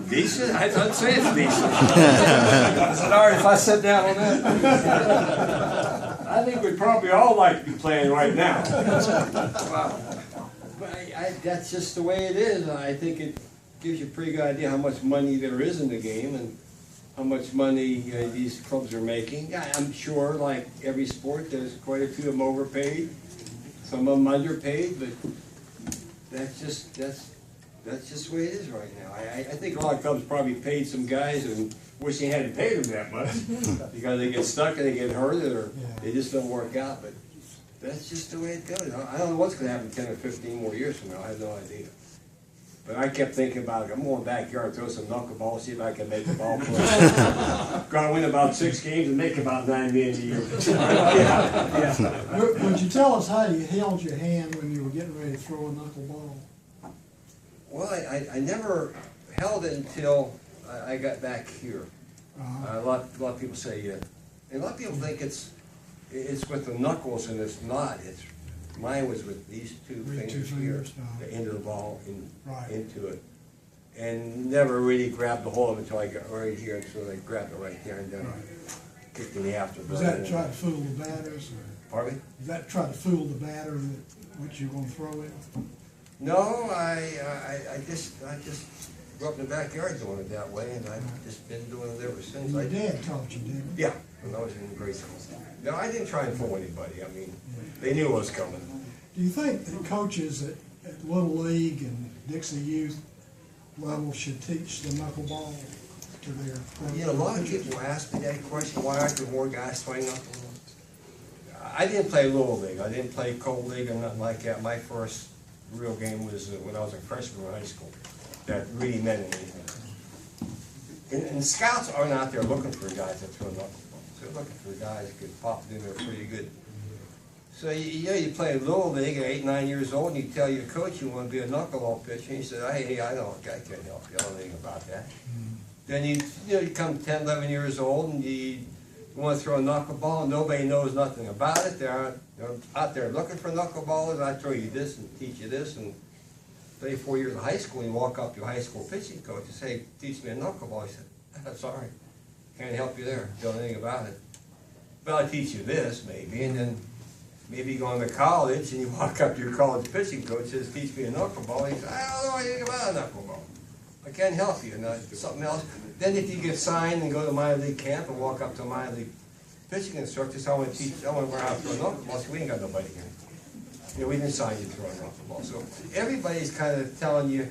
Decent? I'd say it's decent. I said, all right, if I sit down on that. I think we'd probably all like to be playing right now. Wow. But that's just the way it is. I think it gives you a pretty good idea how much money there is in the game and how much money these clubs are making. Yeah, I'm sure, like every sport, there's quite a few of them overpaid, some of them underpaid, but that's just the way it is right now. I think a lot of clubs probably paid some guys and wish they hadn't paid them that much because they get stuck and they get hurt or they just don't work out. But that's just the way it goes. I don't know what's going to happen 10 or 15 more years from now. I have no idea. But I kept thinking about it. I'm going backyard, throw some knuckleball, see if I can make the ball play. Going to win about 6 games and make about $9 million a year. Would you tell us how you held your hand when you were getting ready to throw a knuckleball? Well, I never held it until I got back here. A lot of people say, and a lot of people think it's with the knuckles and it's not. Mine was with these two fingers here, the end of the ball into it, and never really grabbed the hold of it until I got right here. And so I grabbed it right there and then kicked in the afterburner. Was that to try to fool the batters? Pardon me? Is that to try to fool the batter which you're going to throw it? No, I just grew up in the backyard doing it that way, and I've just been doing it ever since. And your dad taught you, didn't he? Yeah, when I was in grade school. No, I didn't try and fool anybody. I mean, they knew it was coming. Do you think that coaches at Little League and Dixie Youth level should teach the knuckleball to their players? You know, a lot of people ask me that question, why aren't there more guys playing knuckleball? I didn't play Little League. I didn't play Cold League or nothing like that. My first real game was when I was a freshman in high school. That really meant anything. And the scouts aren't out there looking for guys that throw knuckleballs. They're looking for guys that could pop it in there pretty good. So you play Little League at 8, 9 years old, and you tell your coach you want to be a knuckleball pitcher, and he said, hey, I can't help you. I don't know anything about that. Then you come 10, 11 years old, and you want to throw a knuckleball, and nobody knows nothing about it. They're out there looking for knuckleballers. I throw you this and teach you this, and 34 years of high school, and you walk up to a high school pitching coach and say, teach me a knuckleball. He said, sorry, can't help you there. Don't know anything about it. But I'll teach you this, maybe, and then maybe you go into college and you walk up to your college pitching coach and says, teach me a knuckleball. He says, I don't know anything about a knuckleball. I can't help you. Now, something else. Then if you get signed and go to minor league camp and walk up to a minor league pitching instructor, so I want to learn how to throw a knuckleball. So we ain't got nobody here. You know, we didn't sign you to throw a knuckleball. So everybody's kind of telling you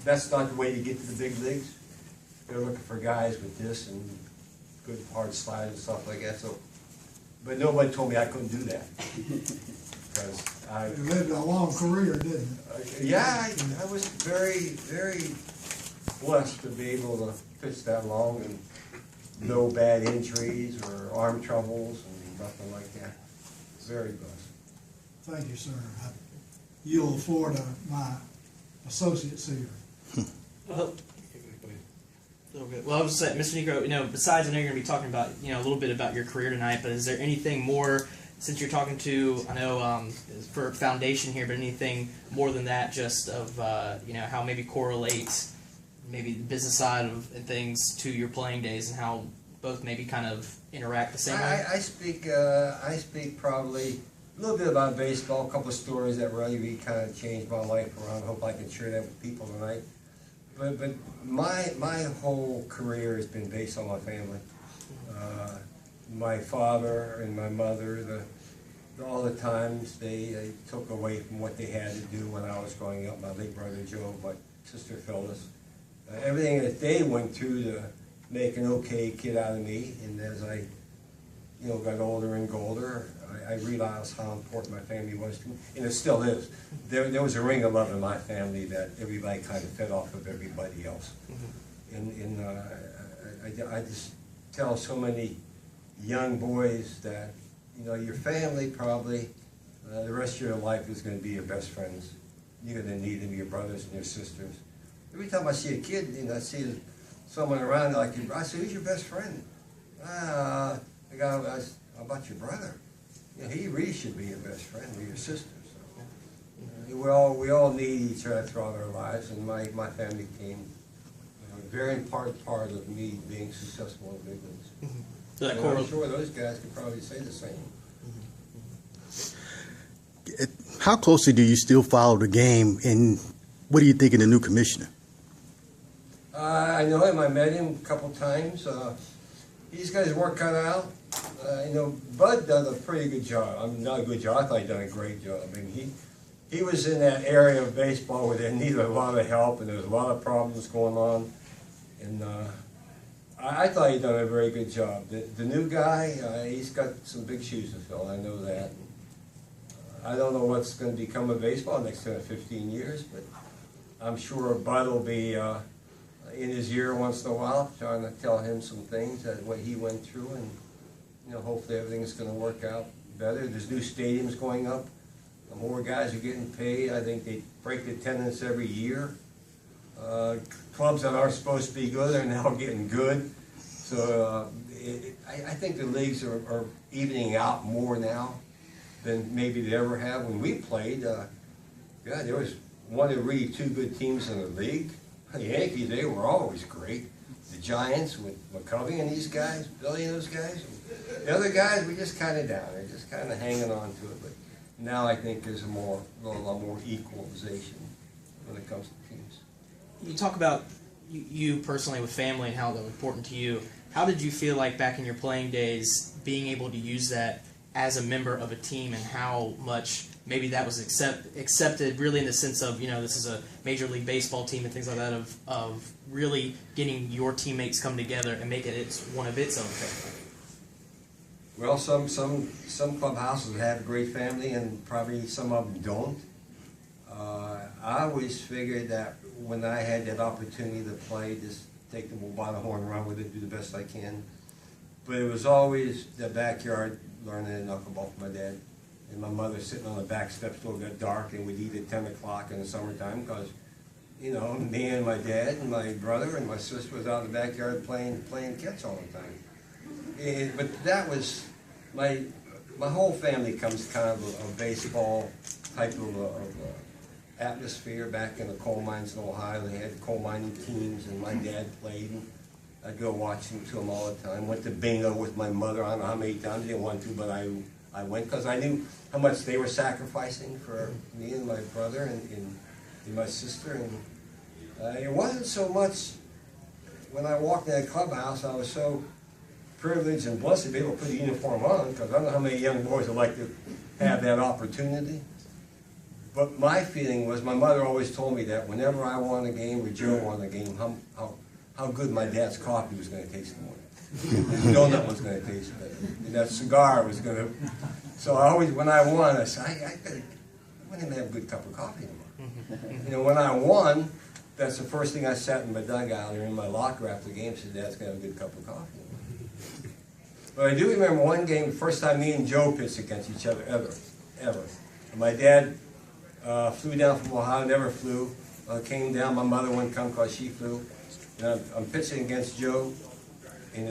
that's not the way to get to the big leagues. They're looking for guys with this and good hard slide and stuff like that. So, but nobody told me I couldn't do that. Because You lived a long career, didn't you? Yeah, I was very, very blessed to be able to pitch that long and no bad injuries or arm troubles and nothing like that. Very blessed. Thank you, sir. I yield the floor to my associates here. Okay. Well, I was saying, Mr. Niekro, besides, I know you're going to be talking about, a little bit about your career tonight, but is there anything more, since you're talking to, I know for foundation here, but anything more than that, just of, how maybe correlates maybe the business side of things to your playing days and how both maybe kind of interact the same way? I speak probably a little bit about baseball, a couple of stories that really kind of changed my life around. I hope I can share that with people tonight. But my whole career has been based on my family. My father and my mother, all the times they took away from what they had to do when I was growing up. My late brother Joe, my sister Phyllis, everything that they went through to make an okay kid out of me. And as I got older and older, I realized how important my family was to me, and it still is. There was a ring of love in my family that everybody kind of fed off of everybody else. And I just tell so many young boys that, your family probably, the rest of your life is going to be your best friends. You're going to need them, your brothers and your sisters. Every time I see a kid, I see someone around like you, I say, who's your best friend? The guy, how about your brother? He really should be your best friend or your sister. So, we all need each other throughout our lives, and my family became a very important part of me being successful in the big leagues. So that And I'm sure those guys could probably say the same. How closely do you still follow the game, and what do you think of the new commissioner? I know him. I met him a couple times. He's got his work cut out. Bud done a pretty good job. I mean, not a good job. I thought he done a great job. I mean, he was in that area of baseball where they needed a lot of help, and there was a lot of problems going on. And I thought he done a very good job. The new guy, he's got some big shoes to fill. I know that. I don't know what's going to become of baseball next 10 or 15 years, but I'm sure Bud will be in his ear once in a while, trying to tell him some things that what he went through, and hopefully everything's going to work out better. There's new stadiums going up. More guys are getting paid. I think they break the attendance every year. Clubs that aren't supposed to be good are now getting good. So I think the leagues are evening out more now than maybe they ever have. When we played, there was one of really two good teams in the league. The Yankees, they were always great. The Giants with McCovey and these guys, Billy and those guys. The other guys were just kind of down. They're just kind of hanging on to it. But now I think there's a lot more equalization when it comes to teams. You talk about you personally with family and how that was important to you. How did you feel like back in your playing days being able to use that as a member of a team, and how much maybe that was accepted really in the sense of, this is a Major League Baseball team and things like that, of really getting your teammates come together and make it one of its own family? Well, some clubhouses have a great family, and probably some of them don't. I always figured that when I had that opportunity to play, just take the bull by the horn, run with it, do the best I can. But it was always the backyard, learning a knuckleball from my dad. And my mother sitting on the back steps till it got dark, and we'd eat at 10 o'clock in the summertime because, me and my dad and my brother and my sister was out in the backyard playing catch all the time. But that was, my whole family comes kind of a baseball type of atmosphere. Back in the coal mines in Ohio, they had coal mining teams, and my dad played. And I'd go watching to them all the time. Went to bingo with my mother. I don't know how many times. I didn't want to, but I went because I knew how much they were sacrificing for me and my brother and my sister. And it wasn't so much when I walked in that clubhouse. I was so privileged and blessed to be able to put a uniform on, because I don't know how many young boys would like to have that opportunity. But my feeling was, my mother always told me that whenever I won a game or Joe won a game, how good my dad's coffee was going to taste in the morning. The donut was going to taste better. And that cigar was going to... So I always, when I won, I said, I want him to have a good cup of coffee tomorrow. When I won, that's the first thing I sat in my dugout or in my locker after the game, said, Dad's going to have a good cup of coffee. But I do remember one game, the first time me and Joe pitched against each other ever. And my dad flew down from Ohio, never flew, came down, my mother wouldn't come because she flew. And I'm pitching against Joe, and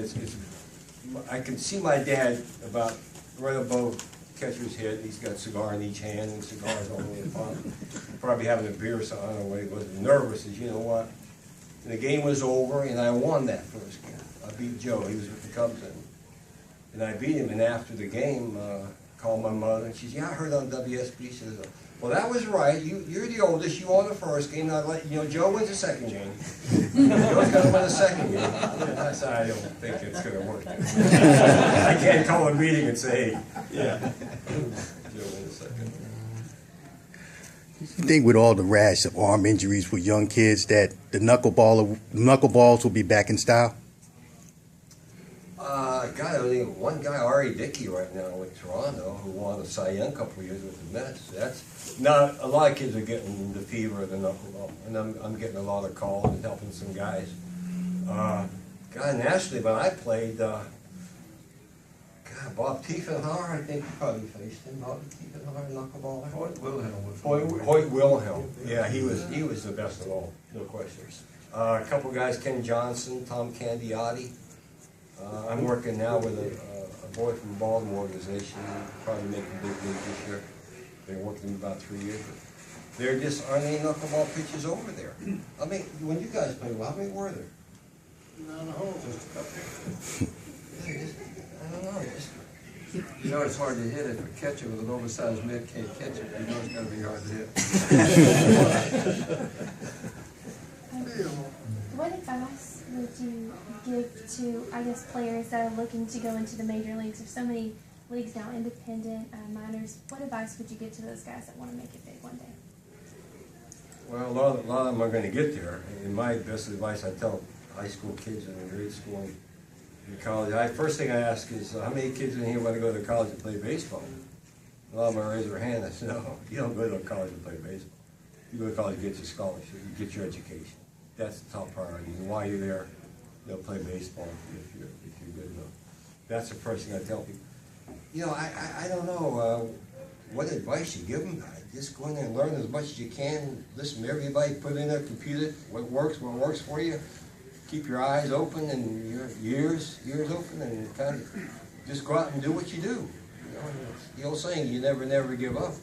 I can see my dad about right above the catcher's head. He's got a cigar in each hand, and cigars all over the pond. Probably having a beer or something, I don't know what he was. Nervous, as you know what. And the game was over, and I won that first game. I beat Joe, he was with the Cubs then. And I beat him, and after the game, called my mother, and she said, yeah, I heard on WSB. She says, well, that was right. You're the oldest. You won the first game. Now, Joe wins the second game. Joe's going to win the second game. I said, I don't think it's going to work. I can't call a meeting and say, yeah, Joe wins the second. You think with all the rash of arm injuries with young kids that the knuckleballs will be back in style? God, I only one guy, Ari Dickey, right now with Toronto, who won a Cy Young a couple of years with the Mets. That's not a lot of kids are getting the fever of the knuckleball, and I'm getting a lot of calls and helping some guys. God, nationally, when I played, God, Bob Tiefenhauer, I think you probably faced him. Bob Tiefenhauer, knuckleball. Hoyt Wilhelm. Yeah, he was the best of all, no questions. A couple guys, Ken Johnson, Tom Candiotti. I'm working now with a boy from the Baltimore organization, probably making big league this year. Been working about 3 years. There just aren't any knuckleball pitches over there. I mean, when you guys played, well, how many were there? Not a whole, just a couple. I don't know. You know it's hard to hit if a catcher with an oversized mitt can't catch it. You know it's gonna be hard to hit. What advice would you give to, I guess, players that are looking to go into the major leagues? There's so many leagues now, independent, minors. What advice would you give to those guys that want to make it big one day? Well, a lot of them are going to get there. And my best advice I tell high school kids and grade school and college, first thing I ask is, how many kids in here want to go to college and play baseball? A lot of them raise their hand. I said, no, you don't go to college and play baseball. You go to college and get your scholarship, you get your education. That's the top priority. And while you're there, they'll play baseball if you're good enough. That's the first thing I tell people. You know, I don't know what advice you give them. Just go in there and learn as much as you can. Listen to everybody, put in their computer what works for you. Keep your eyes open and your ears open, and kind of just go out and do what you do. You know, the old saying, you never give up.